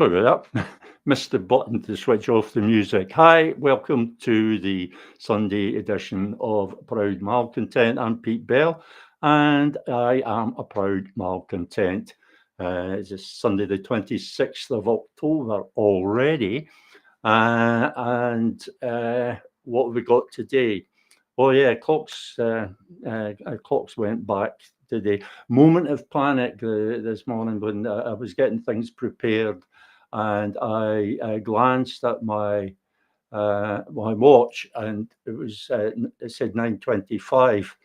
Sorry about that. Missed the button to switch off the music. Hi, welcome to the Sunday edition of Proud Malcontent. I'm Pete Bell, and I am a proud malcontent. It's Sunday, the 26th of October already. And what have we got today? Oh yeah, clocks went back today. Moment of panic this morning when I was getting things prepared, and I glanced at my watch, and it said 9:25.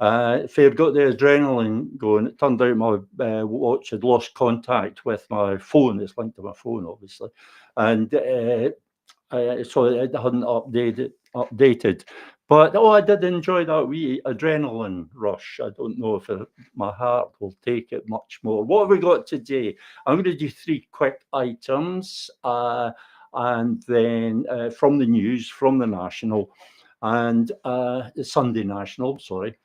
If I had got the adrenaline going, it turned out my watch had lost contact with my phone. It's linked to my phone, obviously, and so it hadn't updated. But I did enjoy that wee adrenaline rush. I don't know if my heart will take it much more. What have we got today? I'm going to do three quick items, and then from the news, from the National, and the Sunday National. Sorry,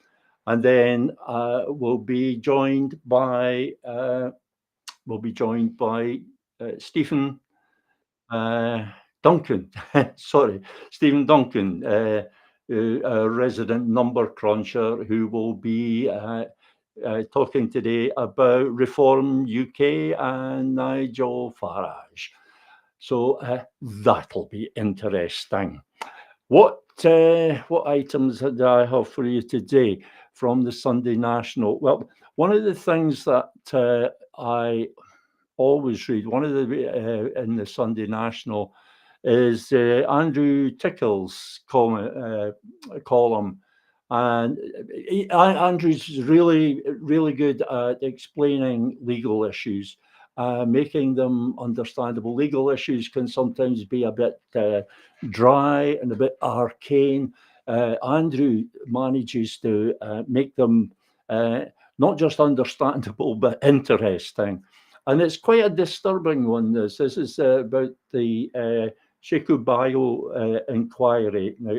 and then we'll be joined by Stephen. Duncan, sorry, Stephen Duncan, a resident number cruncher who will be talking today about Reform UK and Nigel Farage. So that'll be interesting. What items do I have for you today from the Sunday National? Well, one of the things that I always read, one of the in the Sunday National, is Andrew Tickle's column, and Andrew's really good at explaining legal issues, making them understandable. Legal issues can sometimes be a bit dry and a bit arcane. Andrew manages to make them not just understandable but interesting. And it's quite a disturbing one. This is about the Shikubayo inquiry. Now,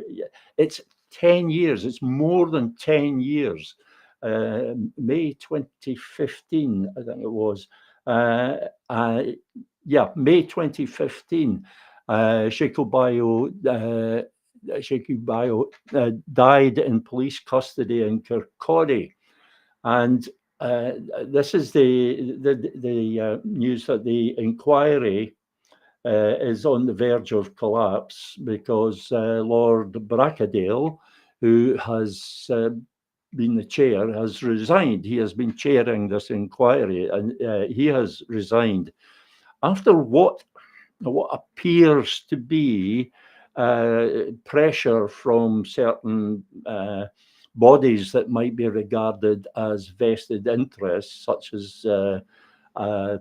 it's 10 years. It's more than 10 years. May 2015, I think it was. May 2015. Shikubayo died in police custody in Kirkcaldy. And this is the news that the inquiry is on the verge of collapse because Lord Brackadale, who has been the chair, has resigned. He has been chairing this inquiry, and he has resigned after what appears to be pressure from certain bodies that might be regarded as vested interests, such as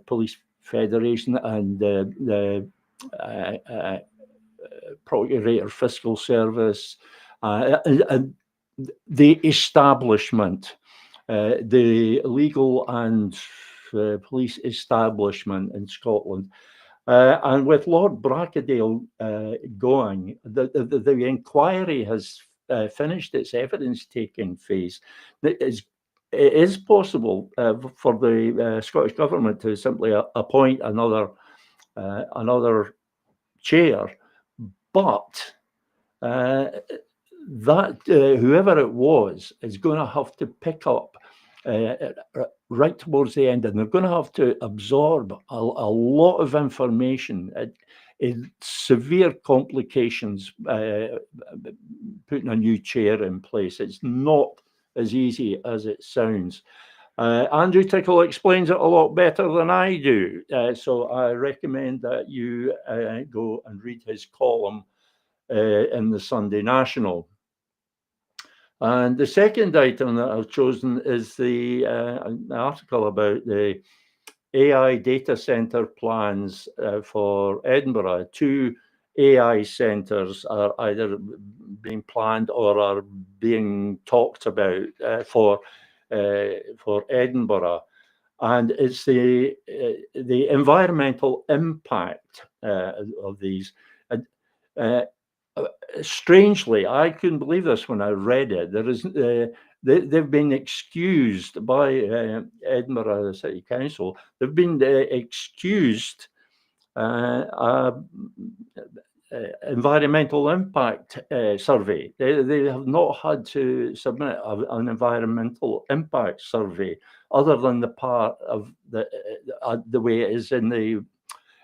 Police Federation and the Procurator Fiscal Service, and the establishment, the legal and police establishment in Scotland. And with Lord Brackadale going, the inquiry has finished its evidence-taking phase. It is possible for the Scottish Government to simply appoint another chair, but that whoever it was is going to have to pick up right towards the end, and they're going to have to absorb a lot of information. Severe complications putting a new chair in place. It's not as easy as it sounds. Andrew Tickle explains it a lot better than I do, so I recommend that you go and read his column in the Sunday National. And the second item that I've chosen is an article about the AI data center plans for Edinburgh. 2 AI centers are either being planned or are being talked about for Edinburgh, and it's the environmental impact of these. Strangely, I couldn't believe this when I read it. There is they've been excused by Edinburgh City Council. They've been excused a environmental impact survey. They have not had to submit an environmental impact survey other than the part of the way it is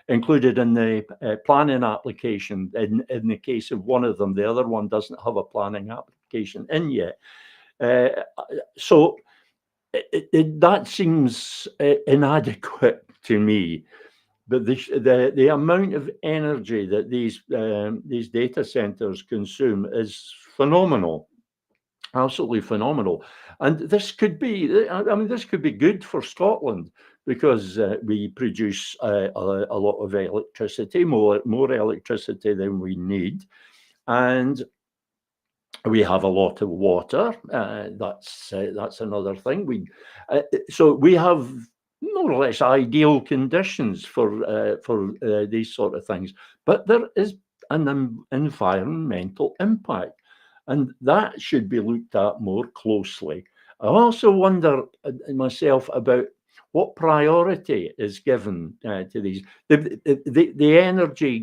included in the planning application. In the case of one of them, the other one doesn't have a planning application in yet. So that seems inadequate to me. But the amount of energy that these data centers consume is phenomenal, absolutely phenomenal. And this could be, I mean, this could be good for Scotland because we produce a lot of electricity, more electricity than we need, and we have a lot of water. That's another thing. So we have more or less ideal conditions for these sort of things, but there is an environmental impact, and that should be looked at more closely. I also wonder myself about what priority is given to these. The energy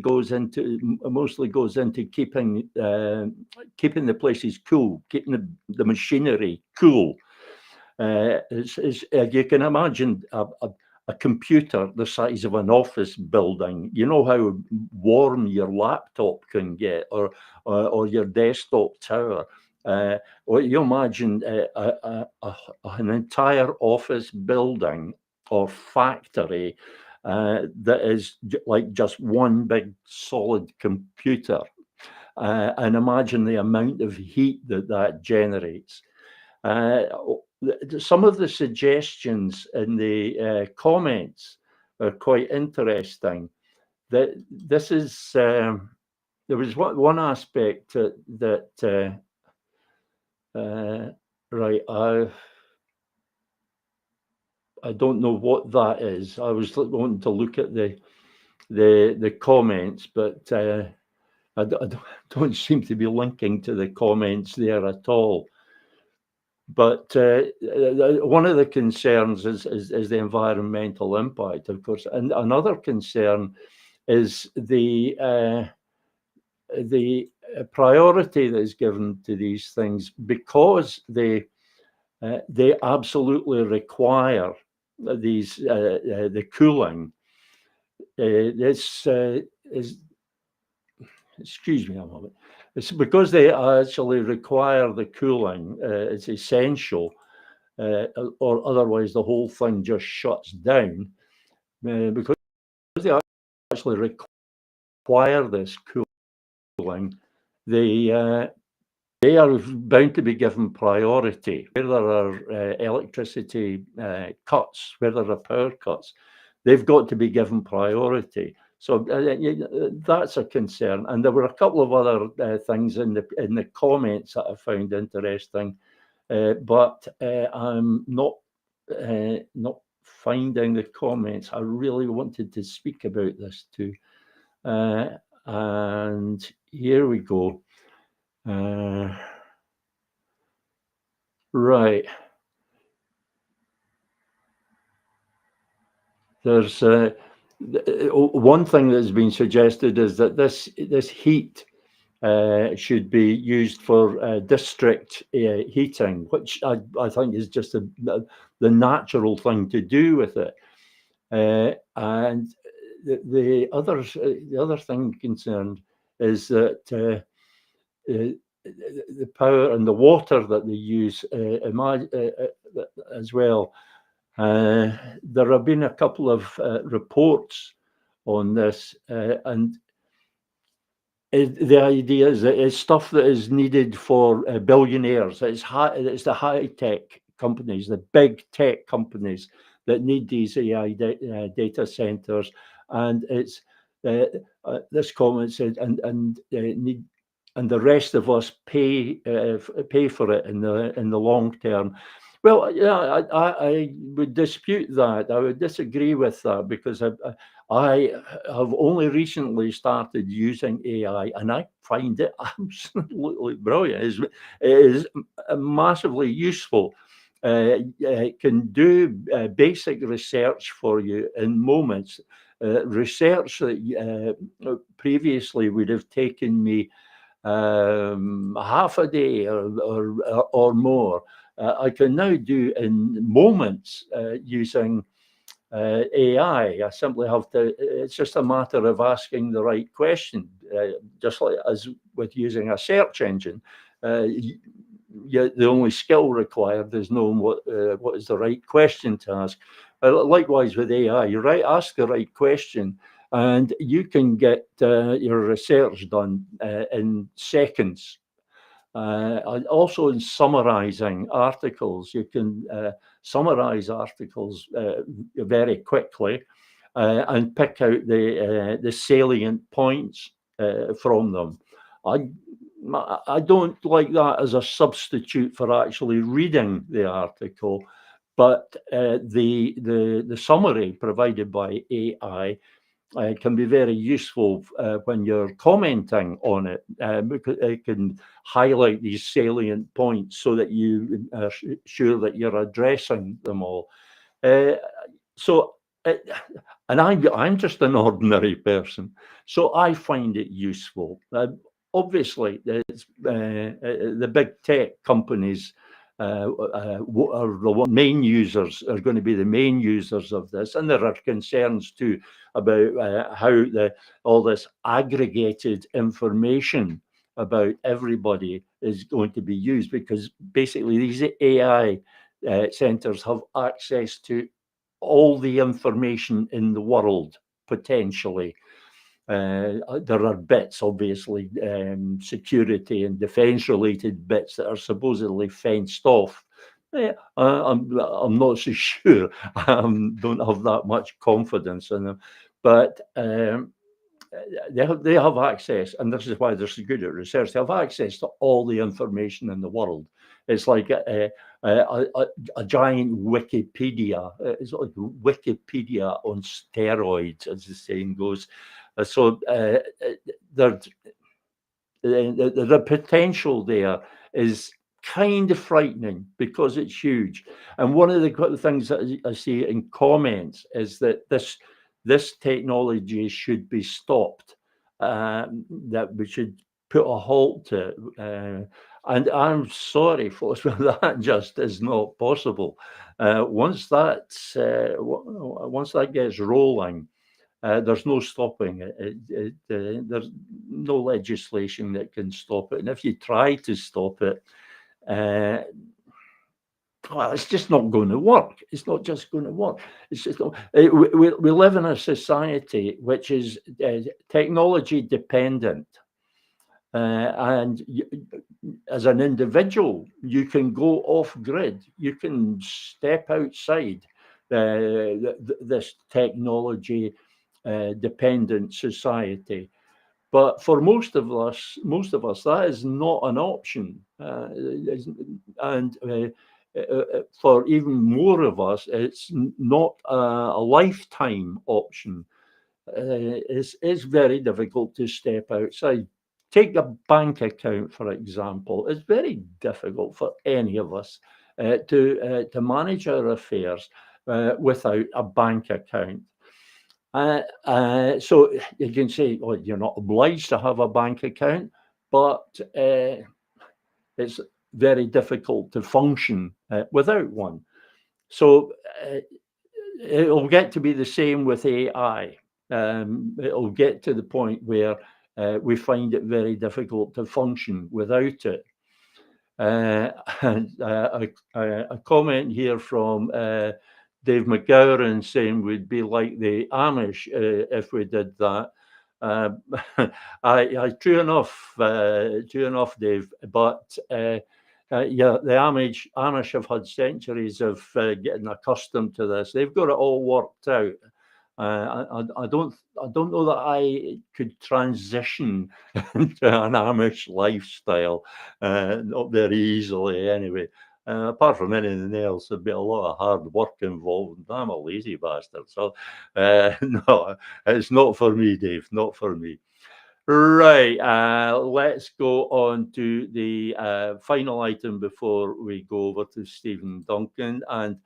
mostly goes into keeping the places cool, keeping the machinery cool. You can imagine a computer the size of an office building. You know how warm your laptop can get, or your desktop tower. Or you imagine an entire office building or factory that is like just one big solid computer, and imagine the amount of heat that generates. Some of the suggestions in the comments are quite interesting. That this is there was one aspect that right. I don't know what that is. I was wanting to look at the comments, but I don't seem to be linking to the comments there at all. But one of the concerns is the environmental impact, of course, and another concern is the priority that is given to these things because they absolutely require the cooling. This is, excuse me a moment. It's because they actually require the cooling. It's essential, or otherwise the whole thing just shuts down. Because they actually require this cooling, they are bound to be given priority where there are electricity cuts, where there are power cuts. They've got to be given priority. So that's a concern. And there were a couple of other things in the comments that I found interesting, but I'm not finding the comments. I really wanted to speak about this too. And here we go. Right. There's one thing that's been suggested is that this heat should be used for district heating, which I think is just the natural thing to do with it. And the other thing concerned is that the power and the water that they use as well. There have been a couple of reports on this, and the idea is that it's stuff that is needed for billionaires. It's the high-tech companies, the big tech companies that need these AI data centers, and it's this comment said, and the rest of us pay for it in the long term. Well, yeah, I would dispute that. I would disagree with that because I have only recently started using AI, and I find it absolutely brilliant. It is massively useful. it can do basic research for you in moments. Research that previously would have taken me half a day or more, I can now do in moments using AI. I simply have to, it's just a matter of asking the right question, just like as with using a search engine. The only skill required is knowing what is the right question to ask. Likewise with AI, you ask the right question, and you can get your research done in seconds. Also in summarizing articles, you can summarize articles very quickly and pick out the salient points from them. I don't like that as a substitute for actually reading the article, but the summary provided by AI can be very useful when you're commenting on it, because it can highlight these salient points so that you are sure that you're addressing them all. So, and I'm just an ordinary person, so I find it useful. Obviously, the big tech companies are the main users, are going to be the main users of this, and there are concerns too about how all this aggregated information about everybody is going to be used, because basically these AI centers have access to all the information in the world, potentially. There are bits, obviously, security and defense related bits that are supposedly fenced off. I'm not so sure. Don't have that much confidence in them, but they have access, and this is why they're so good at research. They have access to all the information in the world. It's like a giant Wikipedia. It's like Wikipedia on steroids, as the saying goes. So the potential there is kind of frightening because it's huge. And one of the things that I see in comments is that this technology should be stopped, that we should put a halt to it. And I'm sorry, folks, but that just is not possible. Once that gets rolling, there's no stopping it. There's no legislation that can stop it. And if you try to stop it, well, it's just not going to work. It's not just going to work. It's just not, we live in a society which is technology dependent. And as an individual, you can go off grid. You can step outside this technology dependent society. But for most of us, that is not an option. And for even more of us, it's not a lifetime option. It's very difficult to step outside. Take a bank account, for example. It's very difficult for any of us to manage our affairs without a bank account. So you can say, well, you're not obliged to have a bank account, but it's very difficult to function without one. So it'll get to be the same with AI. It'll get to the point where we find it very difficult to function without it. And a comment here from Dave McGowan saying we'd be like the Amish if we did that. True enough, Dave. But yeah, the Amish have had centuries of getting accustomed to this. They've got it all worked out. I don't know that I could transition into an Amish lifestyle, not very easily anyway. Apart from anything else, there'd be a lot of hard work involved. I'm a lazy bastard, so no, it's not for me, Dave. Not for me. Right, let's go on to the final item before we go over to Stephen Duncan. And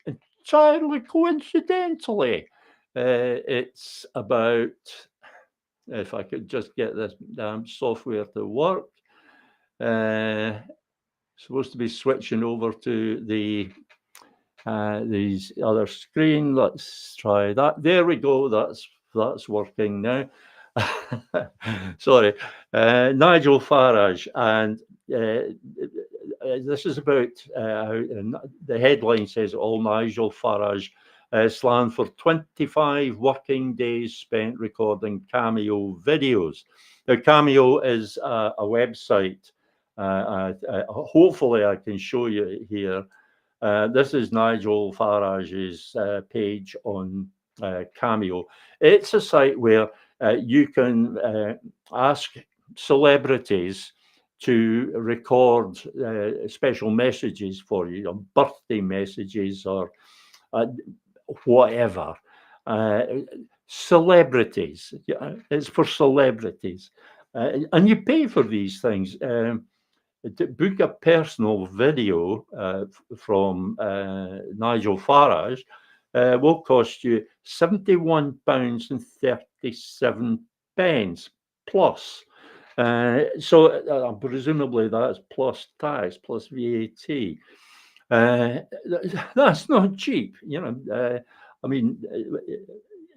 entirely coincidentally, it's about, if I could just get this damn software to work, supposed to be switching over to the these other screen. Let's try that. There we go. That's working now. Sorry, Nigel Farage, and this is about the headline says all Nigel Farage slammed for 25 working days spent recording Cameo videos. Now, Cameo is a website. Hopefully, I can show you it here. This is Nigel Farage's page on Cameo. It's a site where you can ask celebrities to record special messages for you, birthday messages or whatever. Celebrities, it's for celebrities. And you pay for these things. To book a personal video from Nigel Farage will cost you £71.37 plus. So presumably that's plus tax, plus VAT. That's not cheap, I mean,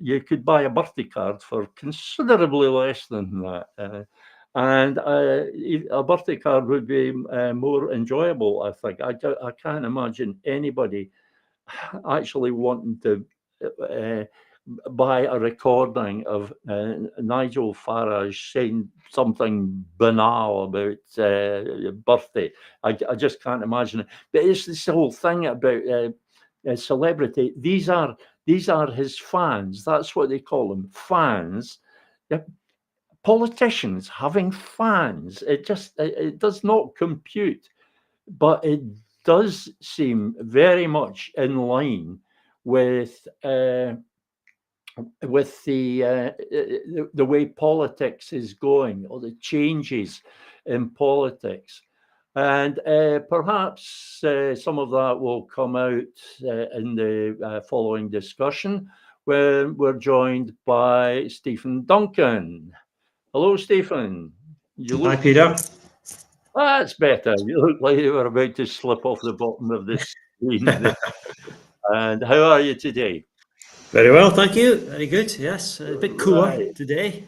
you could buy a birthday card for considerably less than that. And a birthday card would be more enjoyable, I think. I can't imagine anybody actually wanting to buy a recording of Nigel Farage saying something banal about birthday. I just can't imagine it. But it's this whole thing about celebrity. These are his fans. That's what they call them, fans. Politicians having fans. It does not compute, but it does seem very much in line with the way politics is going, or the changes in politics. And perhaps some of that will come out in the following discussion, where we're joined by Stephen Duncan. Hello, Stephen. Hi, Peter. That's better. You look like you were about to slip off the bottom of the screen there. And how are you today? Very well, thank you. Very good. Yes, a bit cooler today.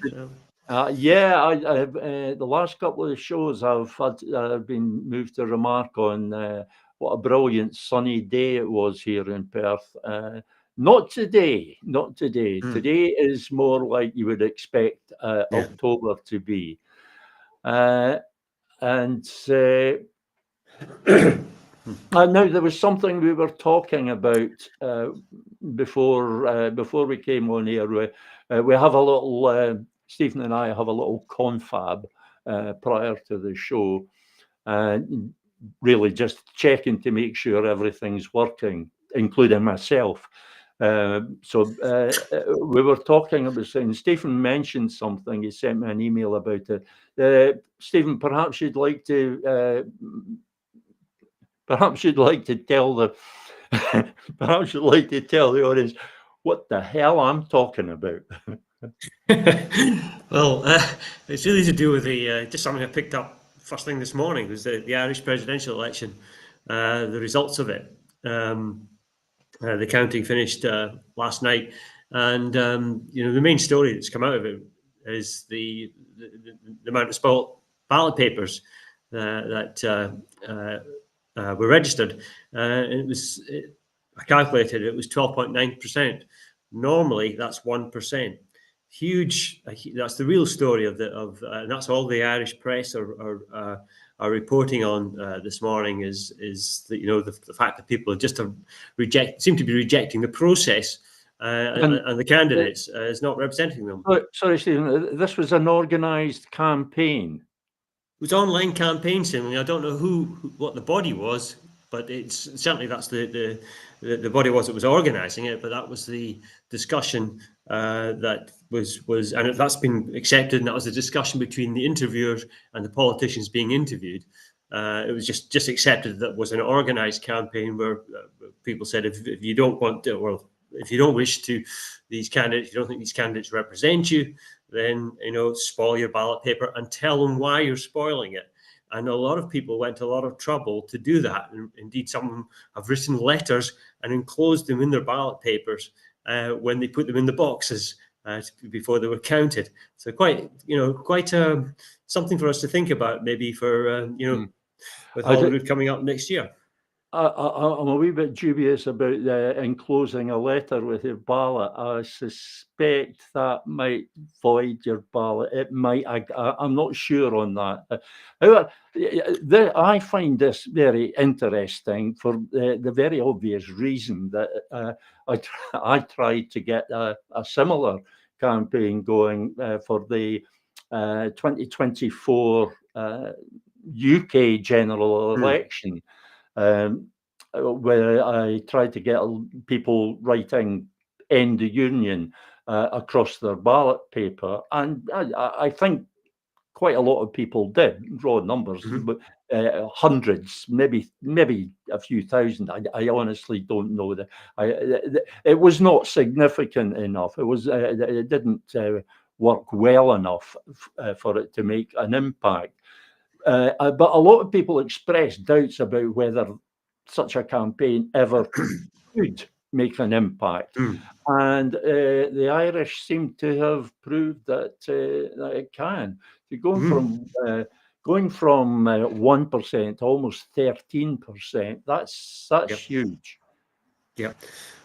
The last couple of shows I've been moved to remark on what a brilliant sunny day it was here in Perth. Not today. Today is more like you would expect October to be. Now there was something we were talking about before we came on here. We have a little, Stephen and I have a little confab prior to the show, really just checking to make sure everything's working, including myself. So we were talking about saying, Stephen mentioned something. He sent me an email about it. Stephen, perhaps you'd like to tell the audience what the hell I'm talking about. Well, it's really to do with the just something I picked up first thing this morning, was the Irish presidential election, the results of it. The counting finished last night, and the main story that's come out of it is the amount of spoiled ballot papers that were registered. I calculated it was 12.9%. Normally, that's 1%. Huge. That's the real story and that's all the Irish press are reporting on this morning is that the fact that people seem to be rejecting the process and the candidates is not representing them. Sorry, Stephen. This was an organised campaign. It was online campaign, I don't know what the body was, but it's certainly that's the body was that was organising it. But that was the discussion that and that's been accepted, and that was a discussion between the interviewers and the politicians being interviewed. It was just accepted that was an organised campaign where people said if you don't want to, or if you don't wish to, these candidates, you don't think these candidates represent you, then spoil your ballot paper and tell them why you're spoiling it. And a lot of people went to a lot of trouble to do that. And indeed, some of them have written letters and enclosed them in their ballot papers when they put them in the boxes before they were counted. So quite something for us to think about, maybe for with Holyrood coming up next year. I'm a wee bit dubious about enclosing a letter with your ballot. I suspect that might void your ballot. It might. I'm not sure on that. However, I find this very interesting for the very obvious reason that I tried to get a similar campaign going for the 2024 UK general election. Where I tried to get people writing "End the Union" across their ballot paper, and I think quite a lot of people did. Raw numbers, but hundreds, maybe a few thousand. I honestly don't know that. It was not significant enough. It didn't work well enough for it to make an impact. But a lot of people expressed doubts about whether such a campaign ever could make an impact. And the Irish seem to have proved that it can. Going from 1% to almost 13%, that's huge. Yeah.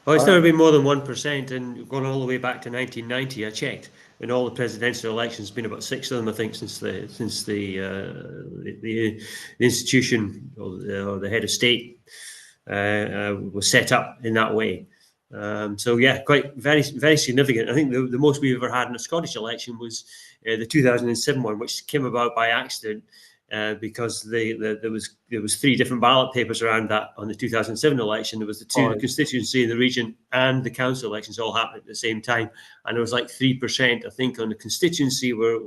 Well, it's never been more than 1%, and going all the way back to 1990, I checked. In all the presidential elections, been about 6 of them, I think, since the institution or the head of state was set up in that way. So yeah, quite very significant. I think the most we've ever had in a Scottish election was the 2007 one, which came about by accident. Because there was 3 different ballot papers around that on the 2007 election. There was the 2 constituency in the region and the council elections all happened at the same time, and there was like 3%, I think, on the constituency were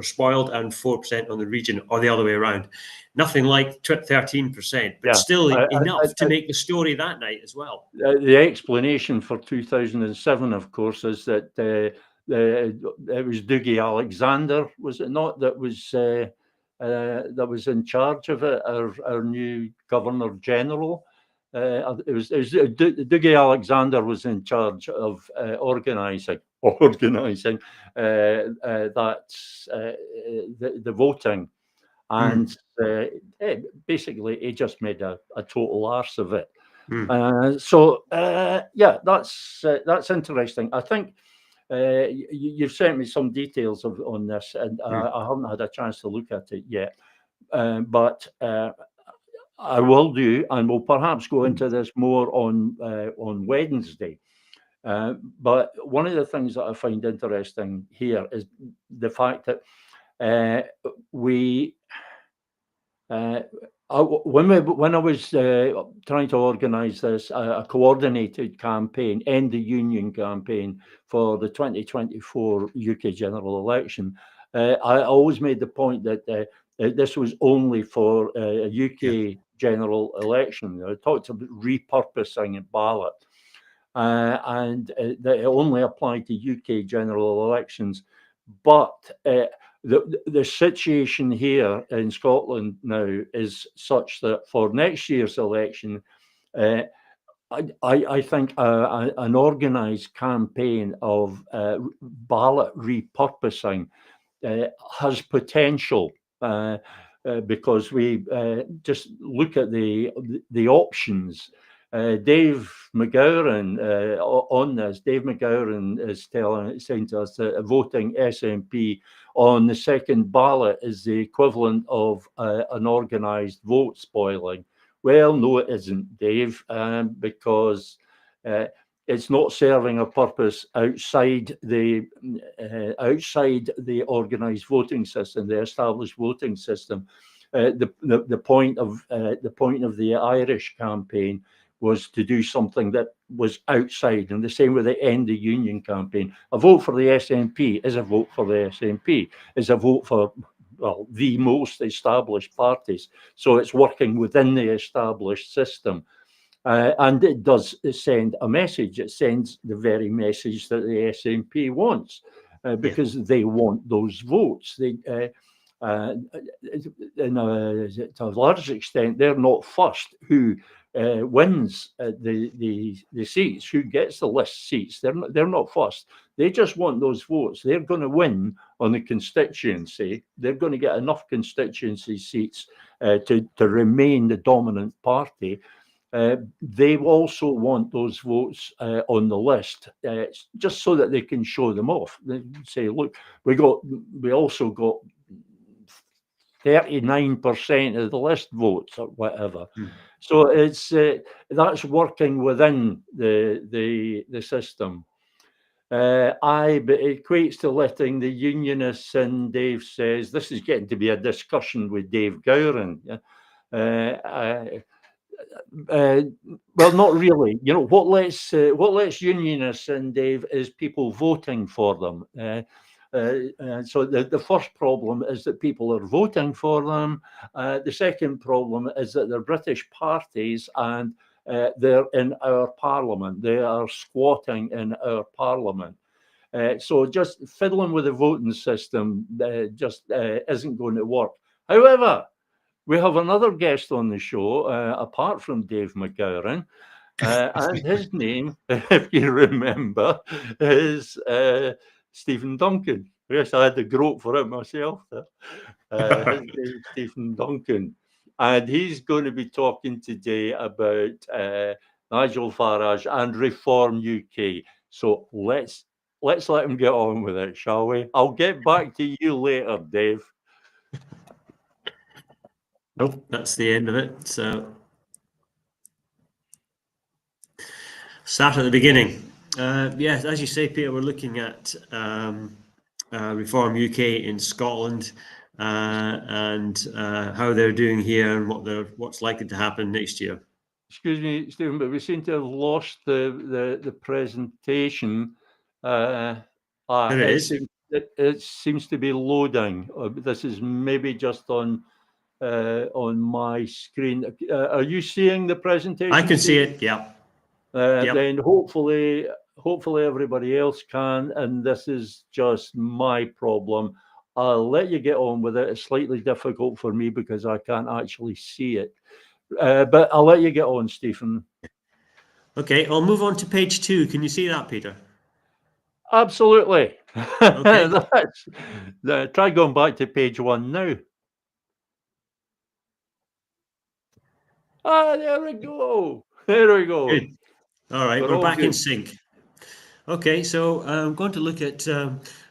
spoiled, and 4% on the region, or the other way around. Nothing like 13%, but still enough to make the story that night as well. The explanation for 2007, of course, is that it was Dougie Alexander, was it not, that was in charge of it, our new Governor General. Dougie Alexander was in charge of organising the voting, and basically he just made a total arse of it. That's interesting. I think you've sent me some details on this, and I haven't had a chance to look at it yet. But I will do, and we'll perhaps go into this more on Wednesday. But one of the things that I find interesting here is the fact that when I was trying to organise this, a coordinated campaign, End the Union campaign for the 2024 UK general election, I always made the point that this was only for a UK general election. I talked about repurposing a ballot, and that it only applied to UK general elections. But the situation here in Scotland now is such that for next year's election, I think an organised campaign of ballot repurposing has potential, because we just look at the options. Dave McGowran on this. Dave McGowran is saying to us that voting SNP on the second ballot is the equivalent of an organised vote spoiling. Well, no, it isn't, Dave, because it's not serving a purpose outside the organised voting system, the established voting system. The point of the Irish campaign was to do something that was outside, and the same with the End the Union campaign. A vote for the SNP is a vote for the SNP, is a vote for, well, the most established parties. So it's working within the established system. And it does send a message. It sends the very message that the SNP wants, because they want those votes. They, to a large extent, they're not fussed who wins the seats, who gets the list seats. They're not fussed. They just want those votes. They're going to win on the constituency. They're going to get enough constituency seats to remain the dominant party. They also want those votes on the list, just so that they can show them off. They say, look, we also got 39% of the list votes or whatever. So it's that's working within the system. But it equates to letting the unionists in. Dave says this is getting to be a discussion with Dave Gowran. Well, not really. You know what lets unionists in, Dave, is people voting for them. So the first problem is that people are voting for them. The second problem is that they're British parties and they're in our parliament. They are squatting in our parliament. So just fiddling with the voting system just isn't going to work. However, we have another guest on the show, apart from Dave McGowran, and his name, if you remember, is Stephen Duncan. Yes, I had to grope for it myself. His name is Stephen Duncan, and he's going to be talking today about Nigel Farage and Reform UK. So let's let him get on with it, shall we? I'll get back to you later, Dave. Nope, that's the end of it. So start at the beginning. Yes, as you say, Peter, we're looking at Reform UK in Scotland and how they're doing here and what's likely to happen next year. Excuse me, Stephen, but we seem to have lost the presentation. There it is. It seems to be loading. This is maybe just on my screen. Are you seeing the presentation? I can see it. Yeah. Then hopefully everybody else can, and this is just my problem. I'll let you get on with it. It's slightly difficult for me because I can't actually see it, but I'll let you get on, Stephen. Okay, I'll move on to page 2. Can you see that, Peter? Absolutely. Okay. Try going back to page 1 now. There we go. There we go. Good. All right, we're back in sync. Okay, so I'm going to look at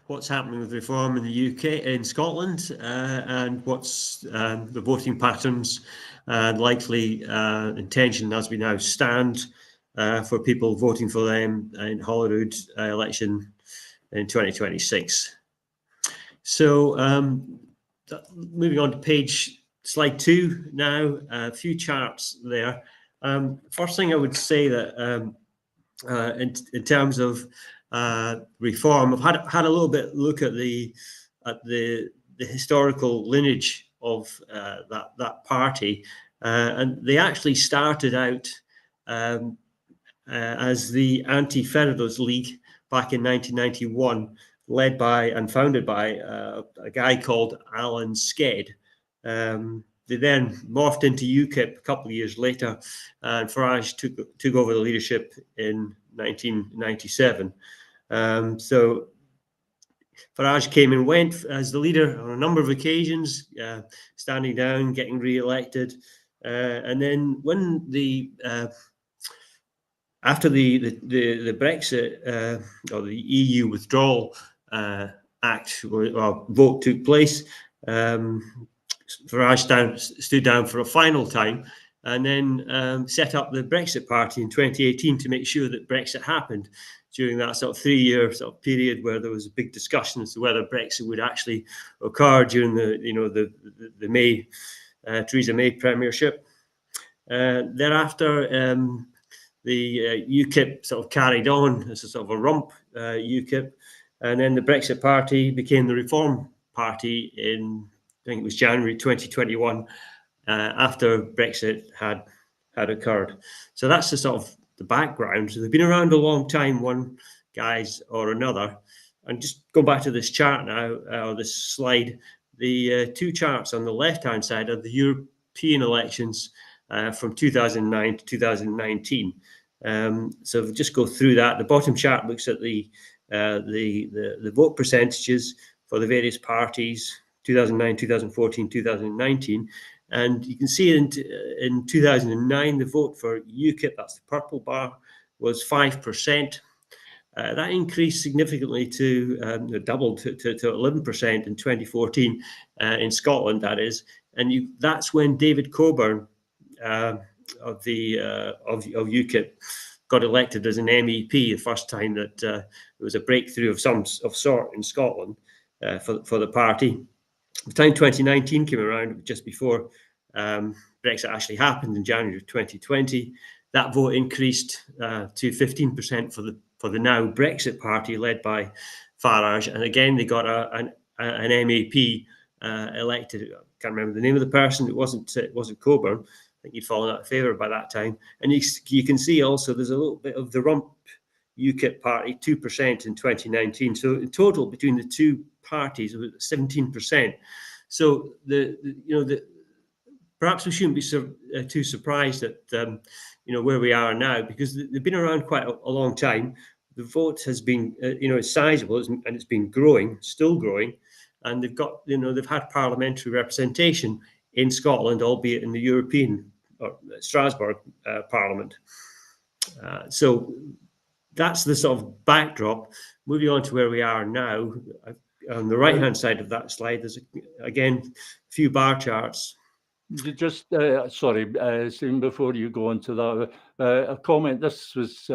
what's happening with reform in the UK, in Scotland, and what's the voting patterns and likely intention as we now stand for people voting for them in Holyrood election in 2026. So moving on to slide 2 now, a few charts there. First thing I would say that in terms of reform, I've had a little bit look at the historical lineage of that party, and they actually started out as the Anti-Federalist League back in 1991, led by and founded by a guy called Alan Sked. They then morphed into UKIP a couple of years later, and Farage took over the leadership in 1997. So Farage came and went as the leader on a number of occasions, standing down, getting re-elected, and then when after the Brexit or the EU withdrawal act or vote took place, Farage stood down for a final time and then set up the Brexit Party in 2018 to make sure that Brexit happened during that sort of 3-year sort of period where there was a big discussion as to whether Brexit would actually occur during the Theresa May premiership. Thereafter, UKIP sort of carried on as a sort of a rump UKIP, and then the Brexit Party became the Reform Party in, I think it was January 2021, after Brexit had occurred. So that's the sort of the background. So they've been around a long time, one guise or another. And just go back to this chart now, or this slide. The two charts on the left-hand side are the European elections from 2009 to 2019. So if we just go through that, the bottom chart looks at the vote percentages for the various parties, 2009, 2014, 2019. And you can see in 2009, the vote for UKIP, that's the purple bar, was 5%. That increased significantly to doubled to 11% in 2014 in Scotland, that is. And that's when David Coburn of UKIP got elected as an MEP, the first time that there was a breakthrough of some sort in Scotland for the party. By the time 2019 came around, just before Brexit actually happened in January of 2020, that vote increased to 15% for the now Brexit Party led by Farage, and again they got an MEP elected. I can't remember the name of the person. It wasn't Coburn. I think he'd fallen out of favour by that time. And you can see also there's a little bit of the rump UKIP party, 2% in 2019. So in total between the two parties, it was 17%. So perhaps we shouldn't be too surprised at where we are now, because they've been around quite a long time. The vote has been it's sizable, and it's been growing, still growing, and they've got they've had parliamentary representation in Scotland, albeit in the European or Strasbourg Parliament. So that's the sort of backdrop. Moving on to where we are now, on the right-hand side of that slide, there's again a few bar charts. Just sorry, Stephen, before you go on to that, a comment. This was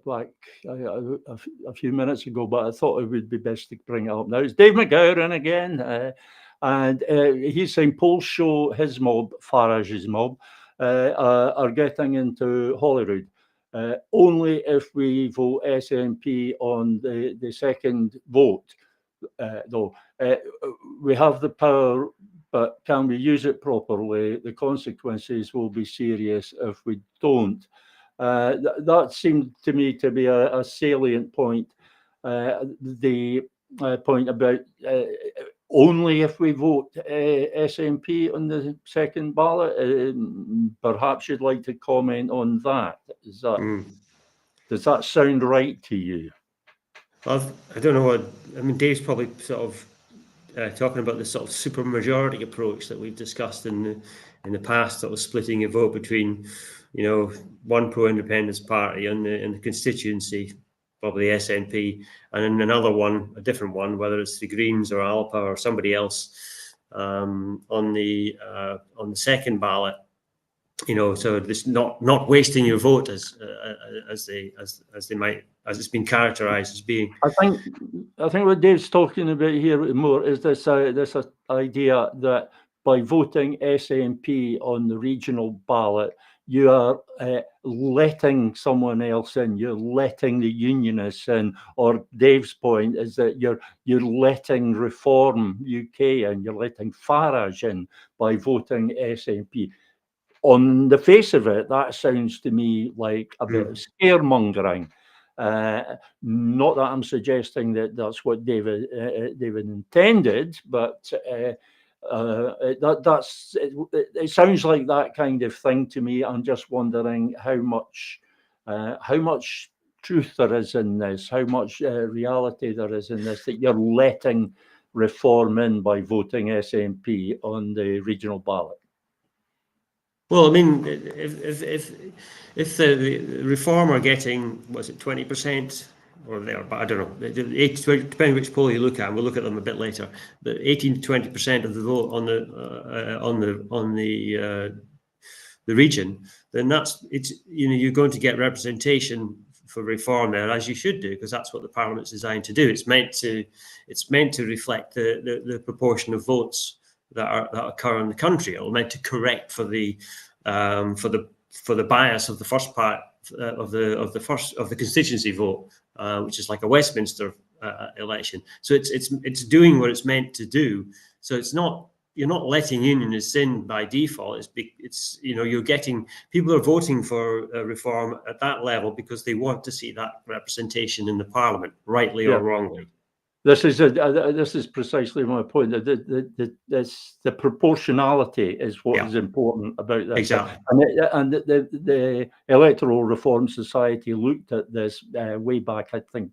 back a few minutes ago, but I thought it would be best to bring it up now. It's Dave McGowan again, and he's saying polls show his mob, Farage's mob, are getting into Holyrood. Only if we vote SNP on the second vote, though. We have the power, but can we use it properly? The consequences will be serious if we don't. That seemed to me to be a salient point. The point about only if we vote SNP on the second ballot. Perhaps you'd like to comment on that. Does that sound right to you? I don't know. Dave's probably sort of talking about the sort of supermajority approach that we've discussed in the past, that was splitting a vote between, one pro-independence party in the constituency, probably the SNP, and then another one, a different one, whether it's the Greens or Alpa or somebody else on the second ballot. So this not wasting your vote as it's been characterised as being. I think what Dave's talking about here more is this idea that by voting SNP on the regional ballot, you are letting someone else in. You're letting the unionists in. Or Dave's point is that you're letting Reform UK in. You're letting Farage in by voting SNP. On the face of it, that sounds to me like a bit of scaremongering. Not that I'm suggesting that that's what David intended, but it sounds like that kind of thing to me. I'm just wondering how much truth there is in this, how much reality there is in this, that you're letting Reform in by voting SNP on the regional ballot. Well, if the Reform are getting, was it 20% or there? But I don't know. Depending which poll you look at, and we'll look at them a bit later. But 18 to 20% of the vote on the region, then you're going to get representation for Reform there, as you should do, because that's what the Parliament's designed to do. It's meant to reflect the proportion of votes that occur in the country. It's meant to correct for the bias of the first part of the constituency vote, which is like a Westminster election. So it's doing what it's meant to do. So it's not, you're not letting unionists in by default. It's you're getting, people are voting for reform at that level because they want to see that representation in the Parliament, rightly or wrongly. This is precisely my point. The proportionality is what is important about this. Exactly. And the Electoral Reform Society looked at this way back, I think,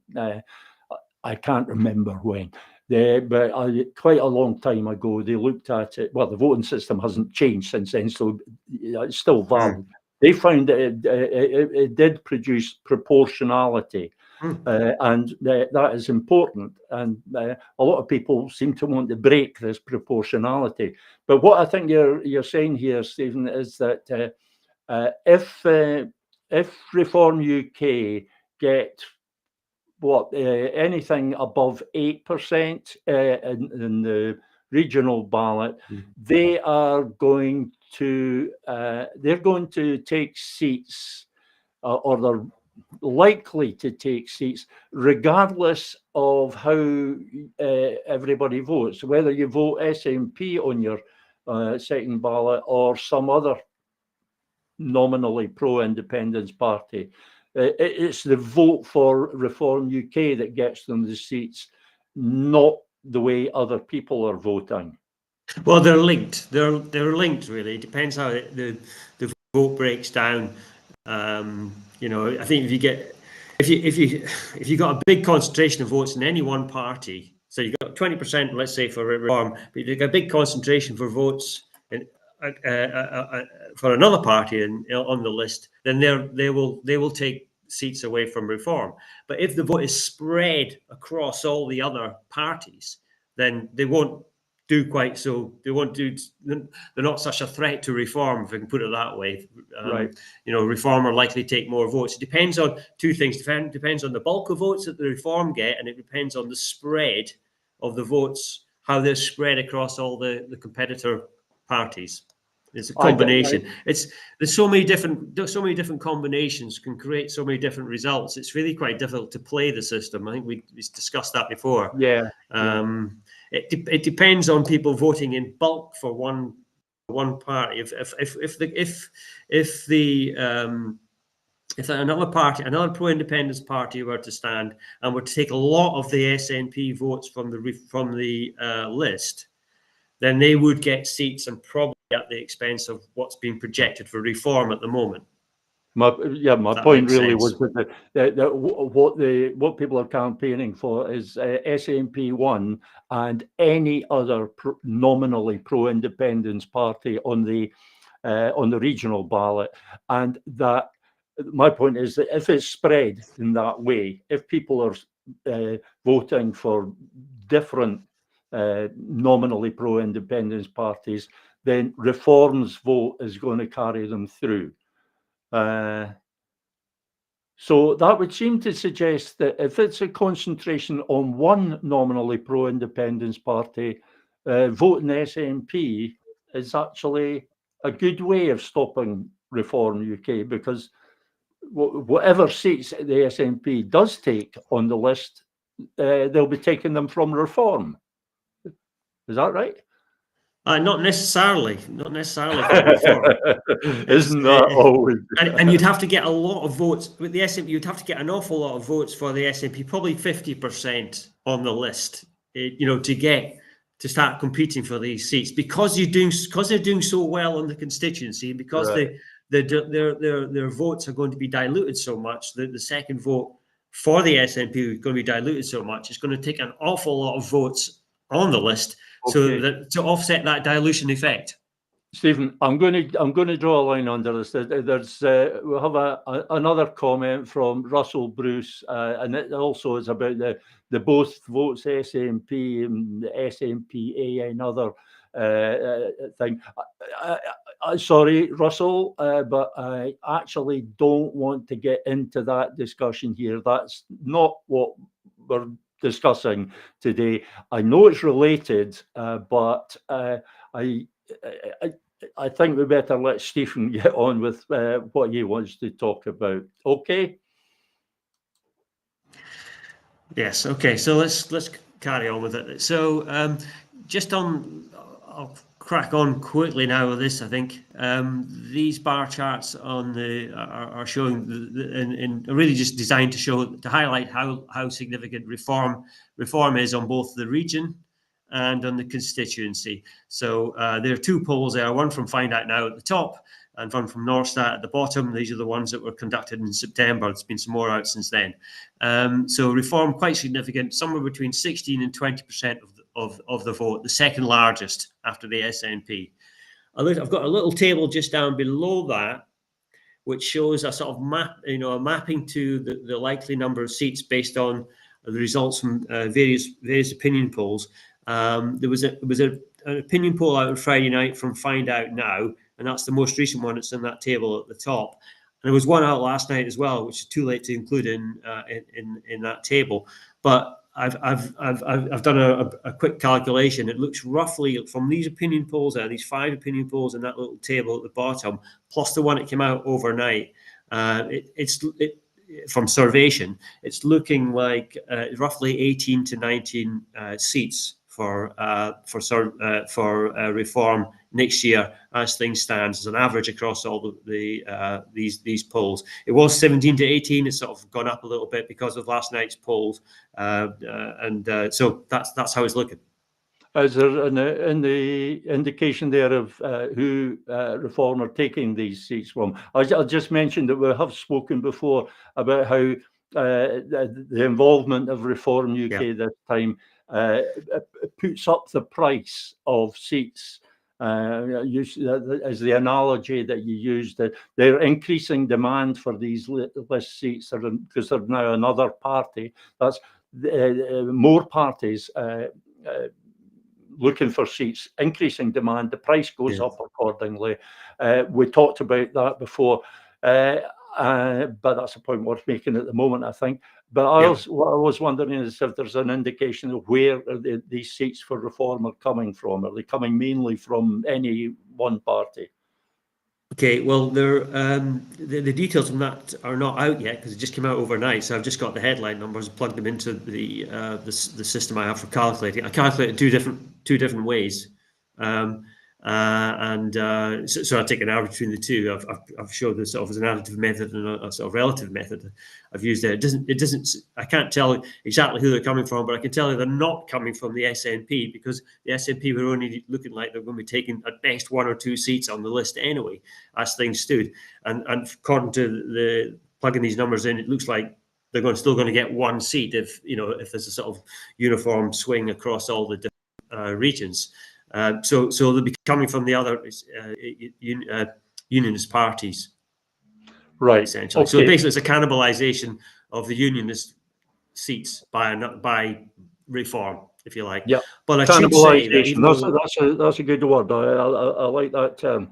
I can't remember when, but quite a long time ago, they looked at it. Well, the voting system hasn't changed since then, so it's still valid. They found that it did produce proportionality. And that is important. And a lot of people seem to want to break this proportionality. But what I think you're saying here, Stephen, is that if Reform UK get anything above 8% in the regional ballot, they are going to take seats, or they're likely to take seats, regardless of how everybody votes, whether you vote SNP on your second ballot or some other nominally pro-independence party. It's the vote for Reform UK that gets them the seats, not the way other people are voting. Well, they're linked. They're linked, really. It depends how the vote breaks down. I think if you got a big concentration of votes in any one party, so you got 20%, let's say, for reform, but you got a big concentration for votes for another party on the list, then they will take seats away from reform. But if the vote is spread across all the other parties, then they won't do quite so. They won't do. They're not such a threat to reform, if I can put it that way. Right. Reform are likely to take more votes. It depends on two things. Depends on the bulk of votes that the reform get, and it depends on the spread of the votes, how they're spread across all the competitor parties. It's a combination. There's so many different combinations can create so many different results. It's really quite difficult to play the system. I think we discussed that before. Yeah. It depends on people voting in bulk for one party. If another party, another pro-independence party, were to stand and were to take a lot of the SNP votes from the list, then they would get seats, and probably at the expense of what's being projected for reform at the moment. My point really was that what people are campaigning for is SNP 1 and any other nominally pro-independence party on the regional ballot, and that my point is that if it's spread in that way, if people are voting for different nominally pro-independence parties, then Reform's vote is going to carry them through. So that would seem to suggest that if it's a concentration on one nominally pro-independence party, voting SNP is actually a good way of stopping Reform UK, because whatever seats the SNP does take on the list, they'll be taking them from Reform. Is that right? Not necessarily. Not necessarily from Reform. Isn't that always? And you'd have to get a lot of votes with the SNP. You'd have to get an awful lot of votes for the SNP, probably 50% on the list, to start competing for these seats, because they're doing so well in the constituency, because their votes are going to be diluted so much that the second vote for the SNP is going to be diluted so much. It's going to take an awful lot of votes on the list. So that to offset that dilution effect. Stephen, I'm going to draw a line under this. We'll have another comment from Russell Bruce, and it also is about the both votes SNP and SNPA, another thing. Sorry, Russell, but I actually don't want to get into that discussion here. That's not what we're discussing today. I know it's related, but I think we better let Stephen get on with what he wants to talk about. Okay. Yes. Okay. So let's carry on with it. So just on, I'll crack on quickly now with this. I think these bar charts on the are showing and really just designed to highlight how significant reform is on both the region and on the constituency. So there are two polls there, one from Find Out Now at the top and one from Norstat at the bottom. These are the ones that were conducted in September. There's been some more out since then. So reform quite significant, somewhere between 16 and 20% of the vote, the second largest after the SNP. I've got a little table just down below that, which shows a sort of a mapping to the likely number of seats based on the results from various opinion polls. There was an opinion poll out on Friday night from Find Out Now, and that's the most recent one. It's in that table at the top. And there was one out last night as well, which is too late to include in that table. But I've done a quick calculation. It looks roughly from these opinion polls these 5 opinion polls in that little table at the bottom, plus the one that came out overnight. It's from Survation. It's looking like roughly 18 to 19 seats for reform next year, as things stand, as an average across all these polls. It was 17 to 18. It's sort of gone up a little bit because of last night's polls, so that's how it's looking. Is there in the indication there of who Reform are taking these seats from? I just mentioned that we have spoken before about how the involvement of Reform UK this time puts up the price of seats. As the analogy that you used, they're increasing demand for these list seats because they're now another party. That's more parties looking for seats, increasing demand, the price goes up accordingly. We talked about that before, but that's a point worth making at the moment, I think. But what I was wondering is if there's an indication of where these seats for Reform are coming from. Are they coming mainly from any one party? Okay, well, the details on that are not out yet because it just came out overnight. So I've just got the headline numbers and plugged them into the system I have for calculating. I calculate it two different ways, so I take an average between the two. I've showed this sort of as an additive method and a sort of relative method I've used there. It doesn't. I can't tell exactly who they're coming from, but I can tell you they're not coming from the SNP because the SNP were only looking like they're going to be taking at best 1 or 2 seats on the list anyway, as things stood. And according to the plugging these numbers in, it looks like they're still going to get 1 seat if there's a sort of uniform swing across all the different regions. So they'll be coming from the other unionist parties, right? Essentially, okay. So basically, it's a cannibalization of the unionist seats by Reform, if you like. Yeah, but I should say that even that's a good word. I like that term.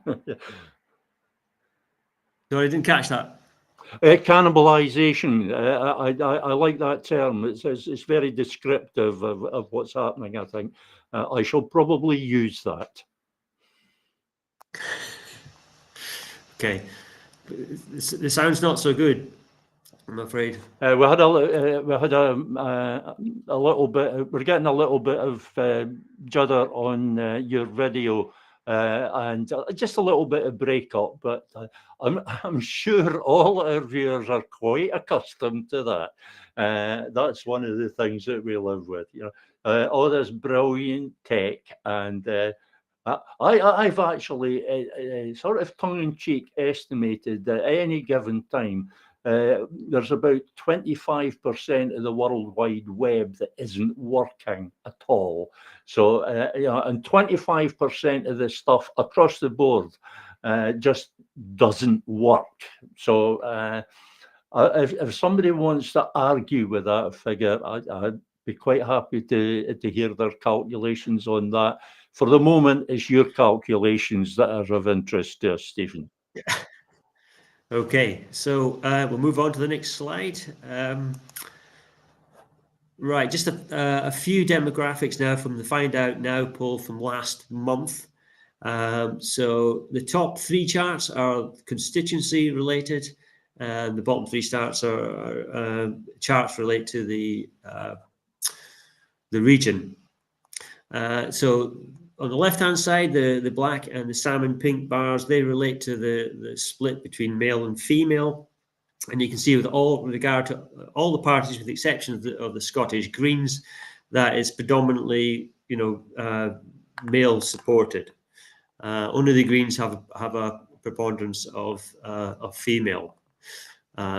No, I didn't catch that. Cannibalization. I like that term. It's very descriptive of what's happening. I think I shall probably use that. Okay, the sound's not so good, I'm afraid. We had a little bit. We're getting a little bit of judder on your video. And just a little bit of breakup, but I'm sure all our viewers are quite accustomed to that. That's one of the things that we live with, all this brilliant tech, and I've actually sort of tongue-in-cheek estimated that at any given time there's about 25% of the World Wide Web that isn't working at all. So, and 25% of the stuff across the board just doesn't work. So, if somebody wants to argue with that figure, I'd be quite happy to hear their calculations on that. For the moment, it's your calculations that are of interest to us, Stephen. Okay, so we'll move on to the next slide. Right, just a few demographics now from the Find Out Now poll from last month. So the top 3 charts are constituency related, and the bottom 3 charts are charts relate to the region. So on the left-hand side, the black and the salmon pink bars, they relate to the split between male and female. And you can see with regard to all the parties, with the exception of the Scottish Greens, that is predominantly, male supported. Only the Greens have a preponderance of female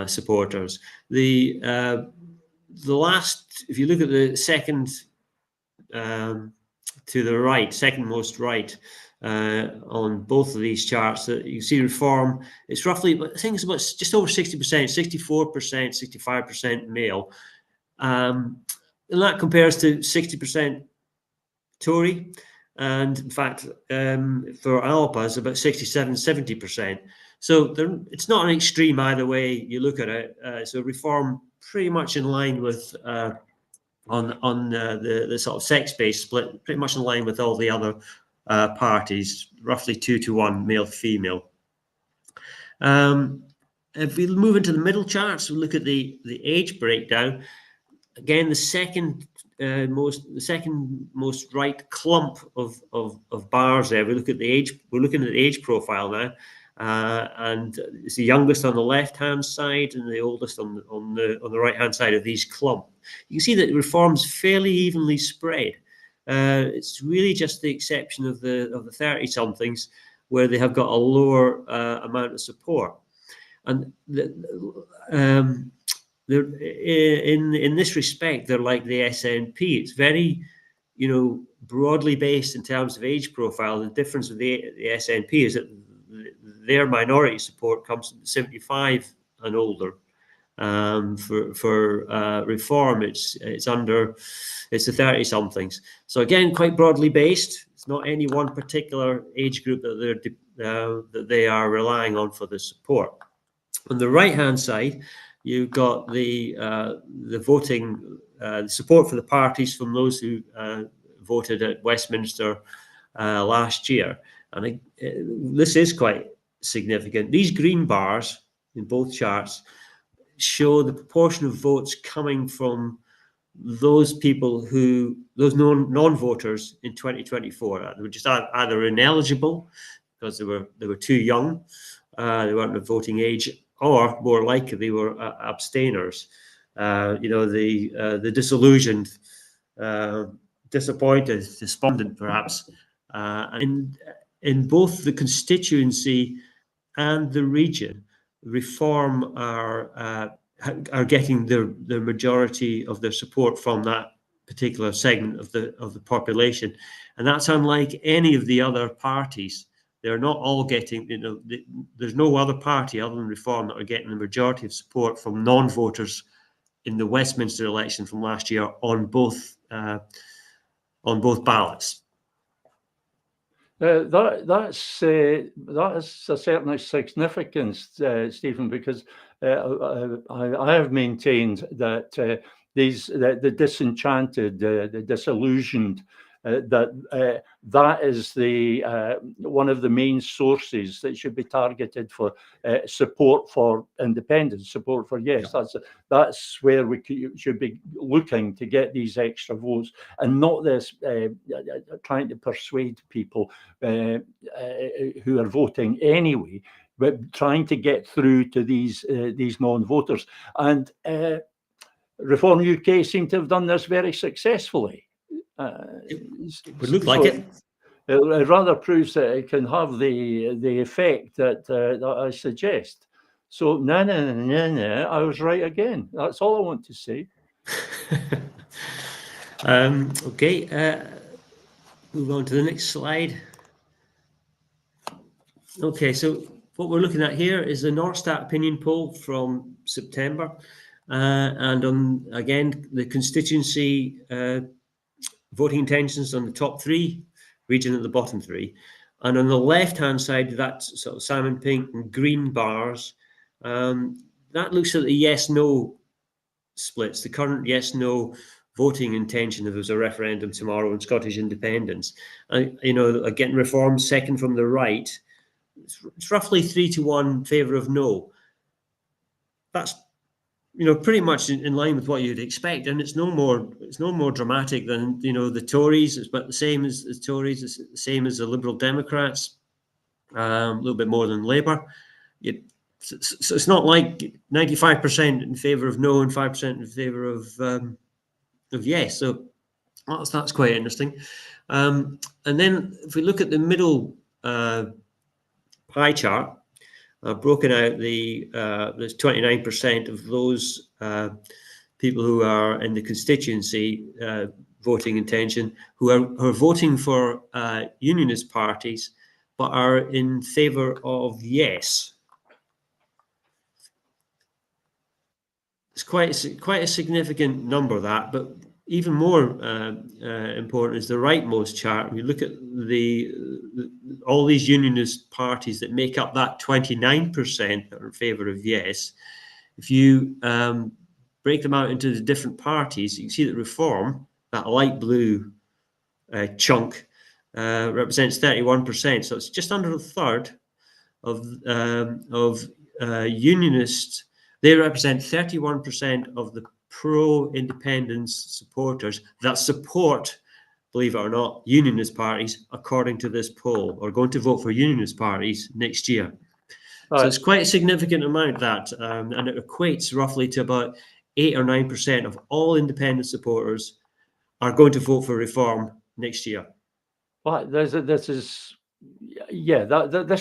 supporters. The last, if you look at the second to the right, second most right, on both of these charts, that you see Reform, it's roughly, I think it's about just over 60%, 64%, 65% male. And that compares to 60% Tory. And in fact, for Alpa, it's about 67, 70%. So it's not an extreme either way you look at it. So Reform pretty much in line with, on the sort of sex-based split, pretty much in line with all the other parties, roughly 2-to-1 male-female. If we move into the middle charts, we look at the age breakdown. Again, the second most right clump of bars there. We look at the age. We're looking at the age profile now, and it's the youngest on the left-hand side and the oldest on the right-hand side of these clump. You can see that Reform's fairly evenly spread. It's really just the exception of the 30-somethings where they have got a lower amount of support, and in this respect, they're like the SNP. It's very, broadly based in terms of age profile. The difference with the SNP is that their minority support comes from 75 and older. For Reform, it's the 30-somethings. So again, quite broadly based. It's not any one particular age group that they are relying on for the support. On the right-hand side, you've got the voting, the support for the parties from those who voted at Westminster last year. And this is quite significant. These green bars in both charts show the proportion of votes coming from those people those non-voters in 2024. They were just either ineligible because they were too young, they weren't of voting age, or more likely they were abstainers. The disillusioned, disappointed, despondent, perhaps. And in both the constituency and the region, Reform are getting the majority of their support from that particular segment of the population, and that's unlike any of the other parties. They're not all getting, there's no other party other than Reform that are getting the majority of support from non-voters in the Westminster election from last year on both ballots. That is a certainly significance, Stephen, because I have maintained that the disenchanted, the disillusioned, that is one of the main sources that should be targeted for support for independence, support for yes. Yeah. That's where we should be looking to get these extra votes, and not this trying to persuade people who are voting anyway, but trying to get through to these non-voters. And Reform UK seem to have done this very successfully. It would look like it. It rather proves that it can have the effect that I suggest. So, no, I was right again. That's all I want to say. Okay, move on to the next slide. Okay, so what we're looking at here is the Northstat opinion poll from September, and on again the constituency voting intentions on the top 3, region at the bottom 3, and on the left-hand side, that sort of salmon pink and green bars, that looks at the yes/no splits, the current yes/no voting intention if there was a referendum tomorrow on Scottish independence. You know, getting reform second from the right, it's roughly 3-1 in favour of no. That's, you know, pretty much in line with what you'd expect, and it's no more dramatic than, you know, the Tories. It's about the same as Tories. It's the same as the Liberal Democrats. A little bit more than Labour. So it's not like 95% in favour of no and 5% in favour of yes. So that's quite interesting. And then if we look at the middle pie chart, I've broken out there's 29% of those people who are in the constituency voting intention who are voting for unionist parties, but are in favour of yes. It's quite a significant number, that, but even more important is the rightmost chart. You look at all these unionist parties that make up that 29% that are in favour of yes. If you break them out into the different parties, you can see that Reform, that light blue chunk, represents 31%. So it's just under a third of unionists. They represent 31% of the pro-independence supporters that support, believe it or not, unionist parties, according to this poll, are going to vote for unionist parties next year. So it's quite a significant amount, that, and it equates roughly to about 8 or 9% of all independent supporters are going to vote for Reform next year. Well, this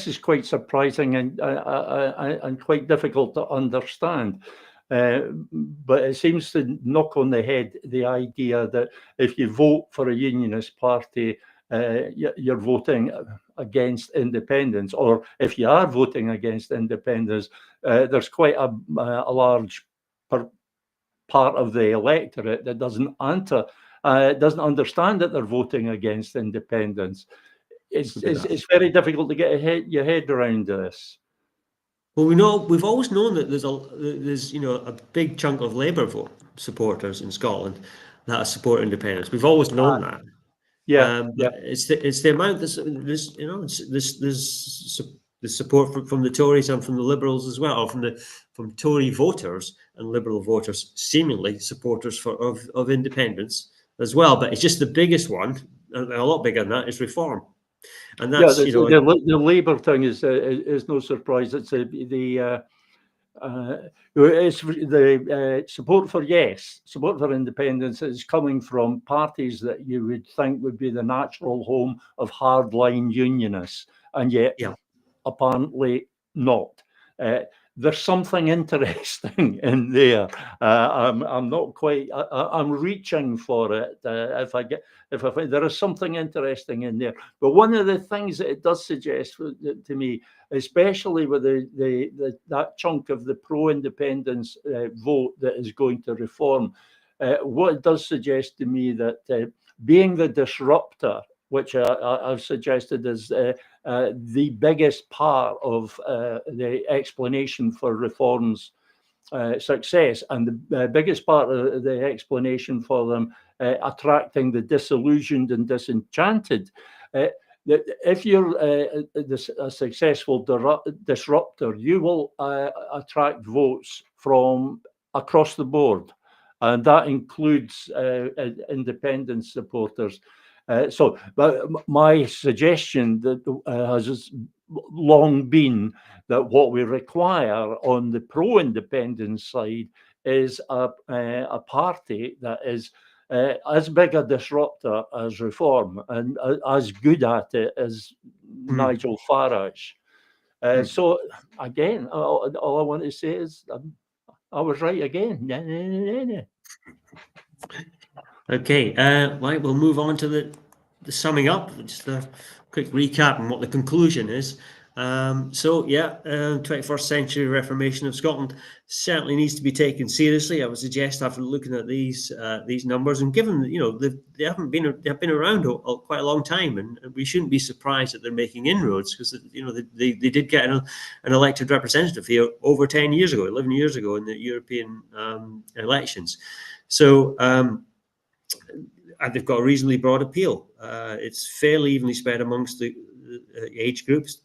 is quite surprising and quite difficult to understand. But it seems to knock on the head the idea that if you vote for a unionist party, you're voting against independence, or if you are voting against independence, there's quite a large part of the electorate that doesn't understand that they're voting against independence. It's very difficult to get your head around this. Well, we've always known that there's you know, a big chunk of Labour supporters in Scotland that support independence. We've always known that. But it's the amount that's you know, there's support from the Tories and from the Liberals as well, or from Tory voters and Liberal voters, seemingly supporters of independence as well. But it's just the biggest one, a lot bigger than that, is Reform. And that's, the Labour thing is no surprise. It's the support for yes, support for independence is coming from parties that you would think would be the natural home of hardline unionists, and yet apparently not. There's something interesting in there. I'm not quite. I'm reaching for it. If I find there is something interesting in there, but one of the things that it does suggest to me, especially with that chunk of the pro-independence vote that is going to Reform, what it does suggest to me that being the disruptor, which I've suggested is the biggest part of the explanation for Reform's success, and the biggest part of the explanation for them attracting the disillusioned and disenchanted. If you're a successful disruptor, you will attract votes from across the board, and that includes independence supporters. But my suggestion that has long been that what we require on the pro-independence side is a party that is as big a disruptor as Reform and as good at it as Nigel Farage. So again, all I want to say is I was right again. Okay, right, we'll move on to the summing up, just a quick recap on what the conclusion is. 21st century Reformation of Scotland certainly needs to be taken seriously. I would suggest, after looking at these numbers, and given that, you know, they've been around quite a long time, and we shouldn't be surprised that they're making inroads, because, you know, they did get an elected representative here over 11 years ago in the European elections. So and they've got a reasonably broad appeal. It's fairly evenly spread amongst the age groups, a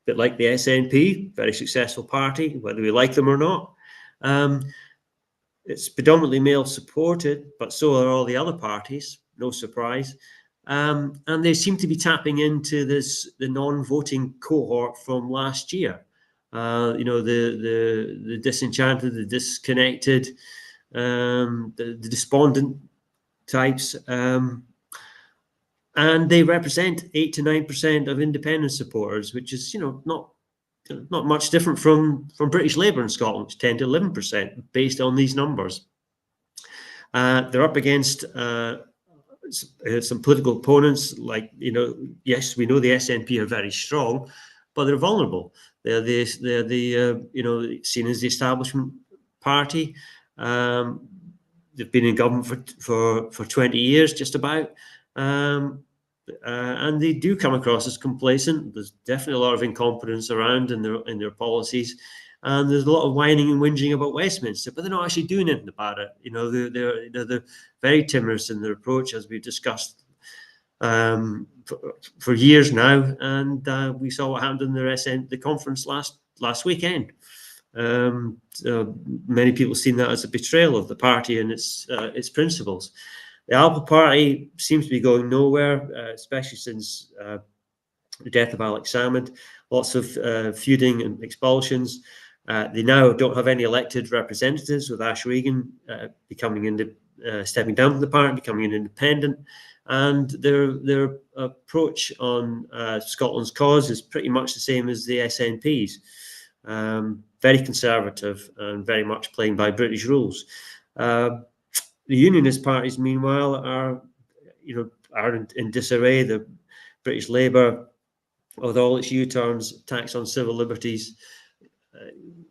bit like the SNP, very successful party, whether we like them or not. It's predominantly male supported, but so are all the other parties, no surprise. And they seem to be tapping into the non-voting cohort from last year. The disenchanted, the disconnected, the despondent types. And they represent 8 to 9% of independent supporters, which is, not much different from British Labour in Scotland, which 10 to 11% based on these numbers. They're up against some political opponents, like, yes, we know the SNP are very strong, but they're vulnerable. They're seen as the establishment party. They've been in government for 20 years, just about. And they do come across as complacent. There's definitely a lot of incompetence around in their policies, and there's a lot of whining and whinging about Westminster, but they're not actually doing anything about it. They're very timorous in their approach, as we've discussed for years now, and we saw what happened in the conference last weekend. Many people have seen that as a betrayal of the party and its principles. The Alba Party seems to be going nowhere, especially since the death of Alex Salmond. Lots of feuding and expulsions. They now don't have any elected representatives, with Ash Regan stepping down from the party, becoming an independent. And their approach on Scotland's cause is pretty much the same as the SNP's. Very conservative and very much playing by British rules. The Unionist parties, meanwhile, are in disarray. The British Labour, with all its U-turns, tax on civil liberties,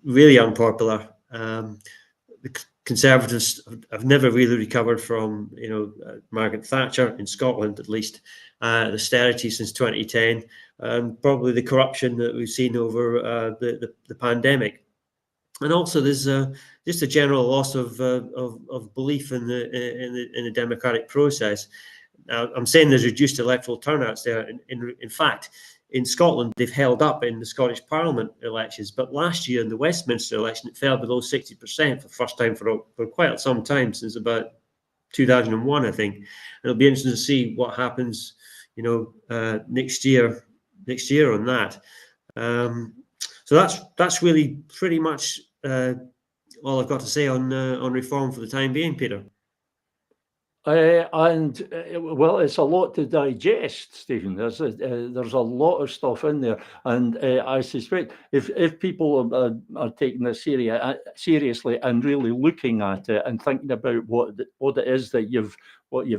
really unpopular. The Conservatives have never really recovered from, Margaret Thatcher, in Scotland at least, the austerity since 2010, and probably the corruption that we've seen over the pandemic. And also, there's just a general loss of belief in the democratic process. Now, I'm saying there's reduced electoral turnouts there. In fact, in Scotland, they've held up in the Scottish Parliament elections, but last year in the Westminster election, it fell below 60% for the first time for quite some time, since about 2001, I think. And it'll be interesting to see what happens, next year on that. So that's really pretty much all I've got to say on reform for the time being, Peter. Well, it's a lot to digest, Stephen. There's a lot of stuff in there, and I suspect if people are taking this seriously and really looking at it and thinking about what it is that you've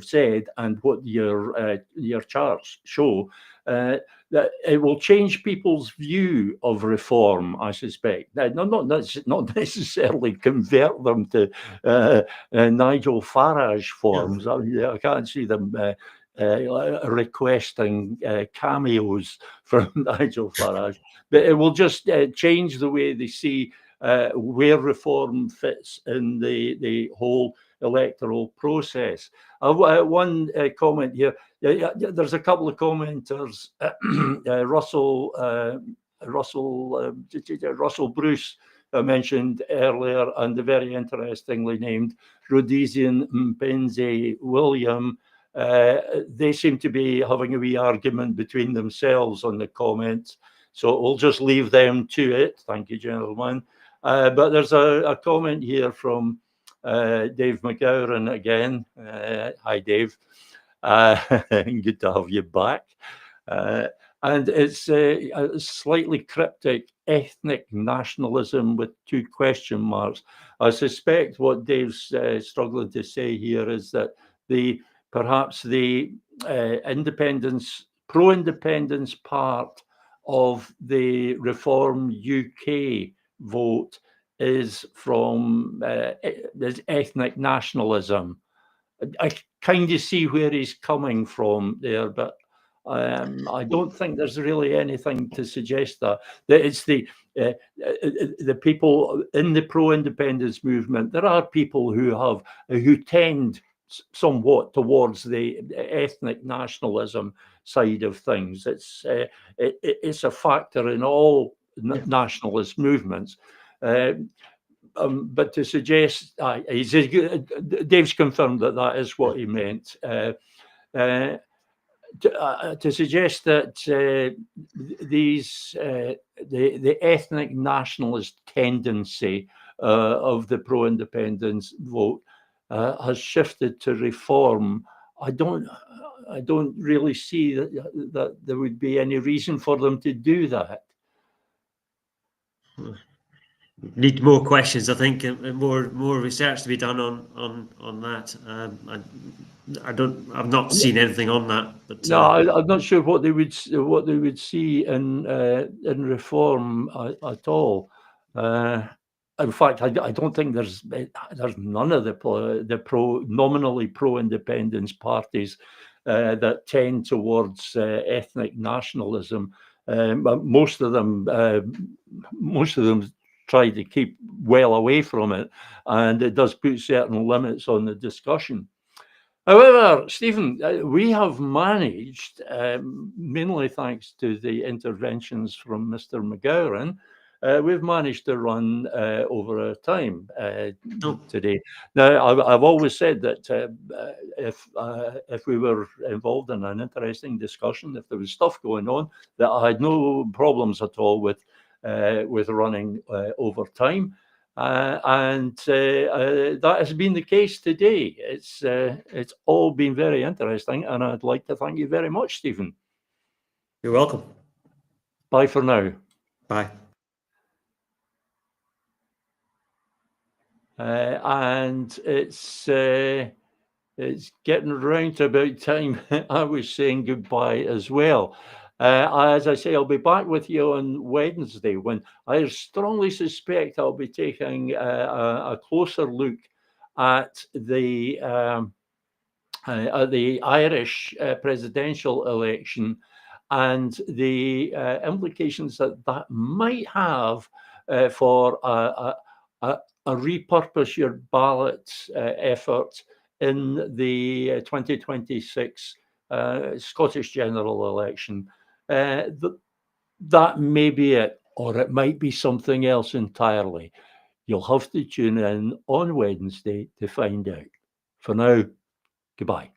said and what your charts show, that it will change people's view of reform, I suspect. Not necessarily convert them to Nigel Farage forms. Yeah. I can't see them requesting cameos from Nigel Farage, but it will just change the way they see where reform fits in the whole electoral process. One comment here. There's a couple of commenters. Russell Bruce mentioned earlier, and the very interestingly named Rhodesian Mpenzi William. They seem to be having a wee argument between themselves on the comments, so we'll just leave them to it. Thank you, gentlemen. But there's a comment here from Dave McGowran again. Hi, Dave. Good to have you back. And it's a slightly cryptic: ethnic nationalism with 2 question marks. I suspect what Dave's struggling to say here is that perhaps the pro-independence part of the Reform UK vote is from this ethnic nationalism. I kind of see where he's coming from there, but I don't think there's really anything to suggest that it's the people in the pro-independence movement. There are people who tend somewhat towards the ethnic nationalism side of things. It's a factor in all nationalist movements. But to suggest, Dave's confirmed that is what he meant. To suggest that the ethnic nationalist tendency of the pro-independence vote has shifted to reform, I don't really see that there would be any reason for them to do that. Need more questions, I think, and more research to be done on that. I've not seen anything on that. But no, I'm not sure what they would see in reform at all. In fact, I don't think there's none of the nominally pro-independence parties that tend towards ethnic nationalism. Most of them try to keep well away from it, and it does put certain limits on the discussion. However, Stephen, we have managed, mainly thanks to the interventions from Mr. McGowan, we've managed to run over our time today. Now, I've always said that if we were involved in an interesting discussion, if there was stuff going on, that I had no problems at all with running over time. And that has been the case today. It's all been very interesting, and I'd like to thank you very much, Stephen. You're welcome. Bye for now. Bye. And it's getting around to about time I was saying goodbye as well. As I say, I'll be back with you on Wednesday, when I strongly suspect I'll be taking a closer look at the Irish presidential election and the implications that might have for a repurpose your ballot effort in the 2026 Scottish general election. That may be it, or it might be something else entirely. You'll have to tune in on Wednesday to find out. For now, goodbye.